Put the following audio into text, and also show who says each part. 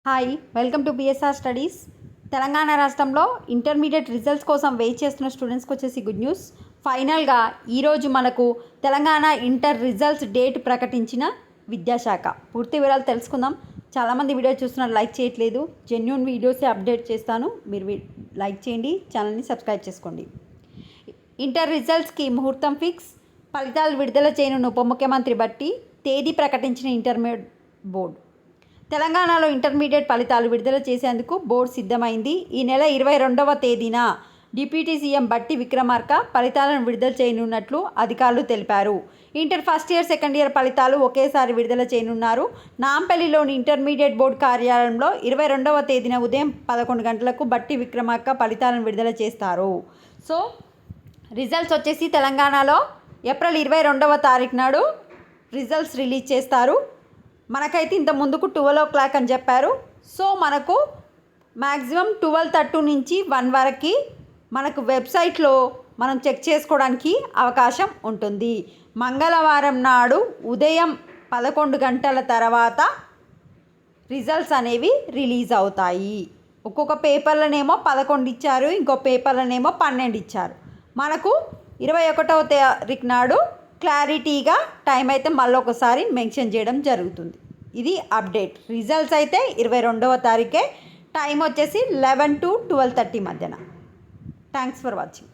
Speaker 1: Hi, welcome to BSR studies. Telangana రాష్ట్రంలో intermediate results కోసం wait చేస్తున్న స్టూడెంట్స్కి వచ్చేసి గుడ్ న్యూస్. ఫైనల్గా ఈరోజు మనకు తెలంగాణ ఇంటర్ రిజల్ట్స్ డేట్ ప్రకటించిన విద్యాశాఖ. పూర్తి వివరాలు తెలుసుకుందాం. చాలామంది వీడియో చూస్తున్నారు, లైక్ చేయట్లేదు. జెన్యూన్ వీడియోసే అప్డేట్ చేస్తాను, మీరు లైక్ చేయండి, ఛానల్ని సబ్స్క్రైబ్ చేసుకోండి. ఇంటర్ రిజల్ట్స్కి ముహూర్తం ఫిక్స్. ఫలితాలు విడుదల చేయనున్న ఉప ముఖ్యమంత్రి బట్టి తేదీ ప్రకటించిన ఇంటర్మీడియట్ బోర్డు. తెలంగాణలో ఇంటర్మీడియట్ ఫలితాలు విడుదల చేసేందుకు బోర్డు సిద్ధమైంది. ఈ నెల 22వ తేదీన డిప్యూటీ సీఎం బట్టి విక్రమార్క ఫలితాలను విడుదల చేయనున్నట్లు అధికారులు తెలిపారు. Inter first year, second year ఫలితాలు ఒకేసారి విడుదల చేయనున్నారు. నాంపల్లిలోని ఇంటర్మీడియట్ బోర్డు కార్యాలయంలో 22వ తేదీన ఉదయం 11 గంటలకు బట్టి విక్రమార్క ఫలితాలను విడుదల చేస్తారు. సో రిజల్ట్స్ వచ్చేసి తెలంగాణలో ఏప్రిల్ 22వ తారీఖు నాడు రిజల్ట్స్ రిలీజ్ చేస్తారు. మనకైతే ఇంత ముందుకు 12 o'clock అని చెప్పారు. సో మనకు మ్యాక్సిమం 12:30 నుంచి 1 వరకు మనకు వెబ్సైట్లో మనం చెక్ చేసుకోవడానికి అవకాశం ఉంటుంది. మంగళవారం నాడు ఉదయం 11 గంటల తర్వాత రిజల్ట్స్ అనేవి రిలీజ్ అవుతాయి. ఒక్కొక్క పేపర్లనేమో 11 ఇచ్చారు, ఇంకో పేపర్లనేమో 12 ఇచ్చారు. మనకు 21వ తారీఖు నాడు క్లారిటీగా టైం అయితే మళ్ళీ ఒకసారి మెన్షన్ చేయడం జరుగుతుంది. ఇది అప్డేట్. రిజల్ట్స్ అయితే 22వ తారీఖే. టైం వచ్చేసి 11 to 12:30 మధ్యన. Thanks for watching.